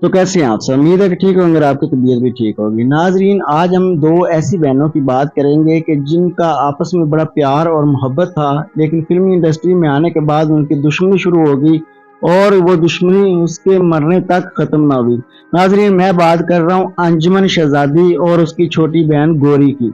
तो कैसे हैं आप सब? उम्मीद है कि ठीक होंगे और आपकी तबीयत भी ठीक होगी। नाजरीन, आज हम दो ऐसी बहनों की बात करेंगे कि जिनका आपस में बड़ा प्यार और मोहब्बत था, लेकिन फिल्मी इंडस्ट्री में आने के बाद उनकी दुश्मनी शुरू हो गई और वो दुश्मनी उसके मरने तक ख़त्म ना हुई। नाजरीन, मैं बात कर रहा हूँ अंजुमन शहजादी और उसकी छोटी बहन गौरी की।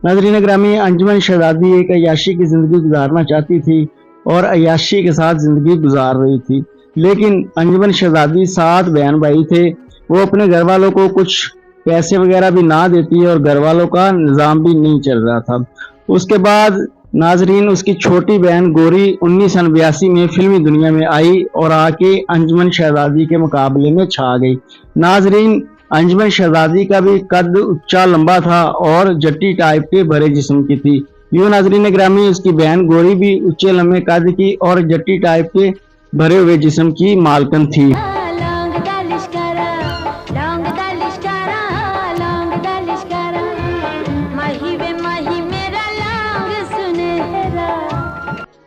नाजरीन ग्रामी, अंजुमन शहजादी एक अय्याशी की ज़िंदगी गुजारना चाहती थी और अय्याशी के साथ ज़िंदगी गुजार रही थी, लेकिन अंजुमन शहजादी 7 बहन भाई थे। वो अपने घर वालों को कुछ पैसे वगैरह भी ना देती और घर वालों का निज़ाम भी नहीं चल रहा था। उसके बाद नाजरीन उसकी छोटी बहन गौरी 1989 में फिल्मी दुनिया में आई और आके अंजुमन शहजादी के मुकाबले में छा गई। नाजरीन, अंजुमन शहजादी का भी कद ऊंचा लंबा था और जट्टी टाइप के भरे जिस्म की थी। यूं नाजरीन ग्रामी, उसकी बहन गौरी भी ऊंचे लंबे कद की और जट्टी टाइप के भरे हुए जिस्म की मालकन थी।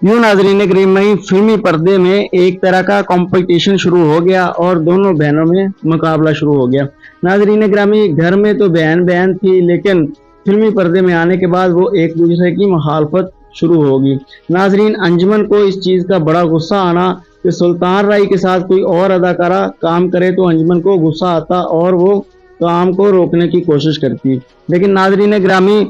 यूं नाजरीन ग्रामी, फिल्मी पर्दे में एक तरह का कंपटीशन शुरू हो गया और दोनों बहनों में मुकाबला शुरू हो गया। नाजरीन ग्रामी, घर में तो बहन बहन थी, लेकिन फिल्मी पर्दे में आने के बाद वो एक दूसरे की मुखालफत शुरू होगी। नाजरीन, अंजुमन को इस चीज़ का बड़ा गुस्सा आना कि सुल्तान राय के साथ कोई और अदाकारा काम करे तो अंजुमन को गुस्सा आता और वो काम को रोकने की कोशिश करती। लेकिन नाजरीन ग्रामी,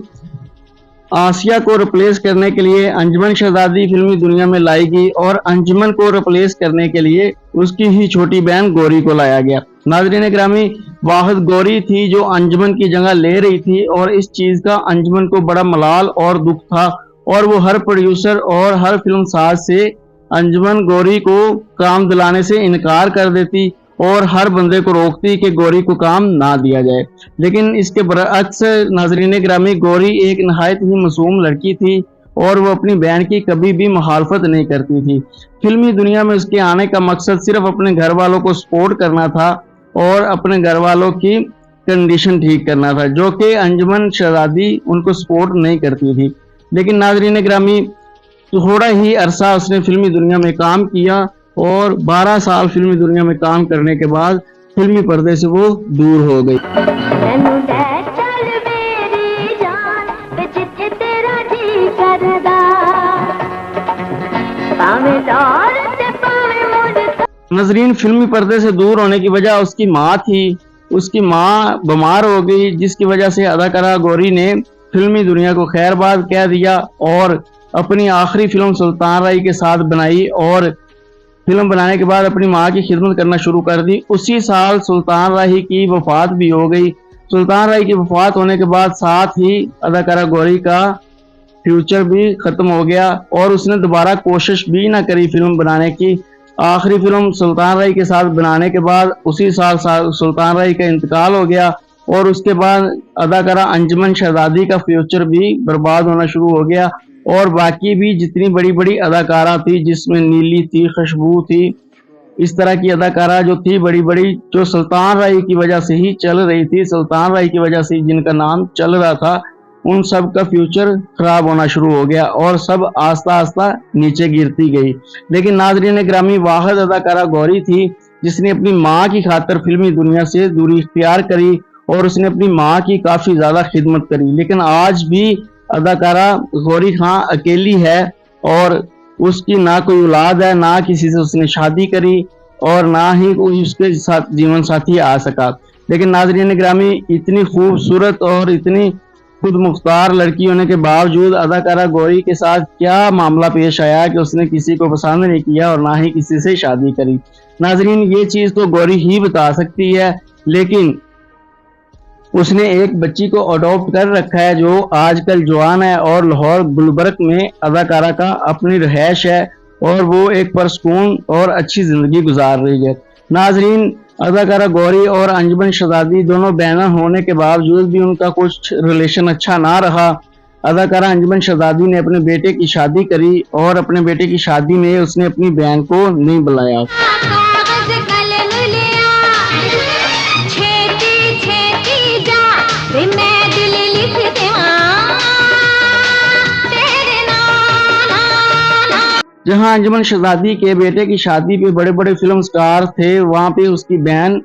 आसिया को रिप्लेस करने के लिए अंजुमन शहजादी फिल्मी दुनिया में लाई गई और अंजुमन को रिप्लेस करने के लिए उसकी ही छोटी बहन गौरी को लाया गया। नाजरीन ग्रामी, वाहिद गौरी थी जो अंजुमन की जगह ले रही थी और इस चीज़ का अंजुमन को बड़ा मलाल और दुख था और वो हर प्रोड्यूसर और हर फिल्म साज से अंजुमन गौरी को काम दिलाने से इनकार कर देती और हर बंदे को रोकती कि गौरी को काम ना दिया जाए। लेकिन इसके बरअक्स नाजरीन ग्रामी, गौरी एक नहायत ही मासूम लड़की थी और वो अपनी बहन की कभी भी मुखालफत नहीं करती थी। फिल्मी दुनिया में उसके आने का मकसद सिर्फ अपने घर वालों को सपोर्ट करना था और अपने घर वालों की कंडीशन ठीक करना था, जो कि अंजुमन शहजादी उनको सपोर्ट नहीं करती थी। लेकिन नाजरीन ग्रामी, थोड़ा ही अरसा उसने फिल्मी दुनिया में काम किया और 12 साल फिल्मी दुनिया में काम करने के बाद फिल्मी पर्दे से वो दूर हो गई। नजरीन, फिल्मी पर्दे से दूर होने की वजह उसकी माँ थी। उसकी माँ बीमार हो गई, जिसकी वजह से अदाकारा गौरी ने फिल्मी दुनिया को खैरबाद कह दिया और अपनी आखिरी फिल्म सुल्तान राय के साथ बनाई और फिल्म बनाने के बाद अपनी माँ की खिदमत करना शुरू कर दी। उसी साल सुल्तान राय की वफात भी हो गई। सुल्तान राय की वफात होने के बाद साथ ही अदाकारा गौरी का फ्यूचर भी खत्म हो गया और उसने दोबारा कोशिश भी ना करी फिल्म बनाने की। आखिरी फिल्म सुल्तान राय के साथ बनाने के बाद उसी साल सुल्तान राय का इंतकाल हो गया और उसके बाद अदाकारा अंजुमन शहजादी का फ्यूचर भी बर्बाद होना शुरू हो गया और बाकी भी जितनी बड़ी बड़ी अदाकारा थी, जिसमें नीली थी, खुशबू थी, इस तरह की अदाकारा जो थी बड़ी बड़ी, जो सुल्तान राय की वजह से ही चल रही थी, सुल्तान राय की वजह से जिनका नाम चल रहा था, उन सब का फ्यूचर खराब होना शुरू हो गया और सब आस्ता आस्ता नीचे गिरती गई। लेकिन नाजरीन ग्रामी, वाहिद अदाकारा गौरी थी जिसने अपनी माँ की खातिर फिल्मी दुनिया से दूरी इख्तियार करी और उसने अपनी माँ की काफ़ी ज़्यादा खिदमत करी। लेकिन आज भी अदाकारा गौरी खां अकेली है और उसकी ना कोई औलाद है, ना किसी से उसने शादी करी और ना ही कोई उसके साथ जीवन साथी आ सका। लेकिन नाजरीन ग्रामी, इतनी खूबसूरत और इतनी खुद मुख्तार लड़की होने के बावजूद अदाकारा गौरी के साथ क्या मामला पेश आया कि उसने किसी को पसंद नहीं किया और ना ही किसी से शादी करी। नाजरीन, ये चीज़ तो गौरी ही बता सकती है, लेकिन उसने एक बच्ची को अडॉप्ट कर रखा है जो आजकल जवान है और लाहौर गुलबर्ग में अदाकारा का अपनी रहायश है और वो एक परसकून और अच्छी ज़िंदगी गुजार रही है। नाजरीन, अदाकारा गौरी और अंजुमन शहजादी दोनों बहना होने के बावजूद भी उनका कुछ रिलेशन अच्छा ना रहा। अदाकारा अंजुमन शहजादी ने अपने बेटे की शादी करी और अपने बेटे की शादी में उसने अपनी बहन को नहीं बुलाया। जहां अंजुमन शहजादी के बेटे की शादी पे बड़े बड़े फिल्म स्टार थे, वहां पे उसकी बहन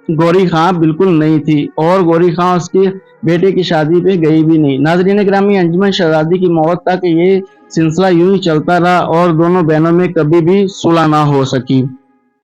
गौरी खां बिल्कुल नहीं थी और गौरी खां उसके बेटे की शादी पे गई भी नहीं। नाजरीन ग्रामी, अंजुमन शहजादी की मौत तक ये सिलसिला यूं ही चलता रहा और दोनों बहनों में कभी भी सुलह ना हो सकी।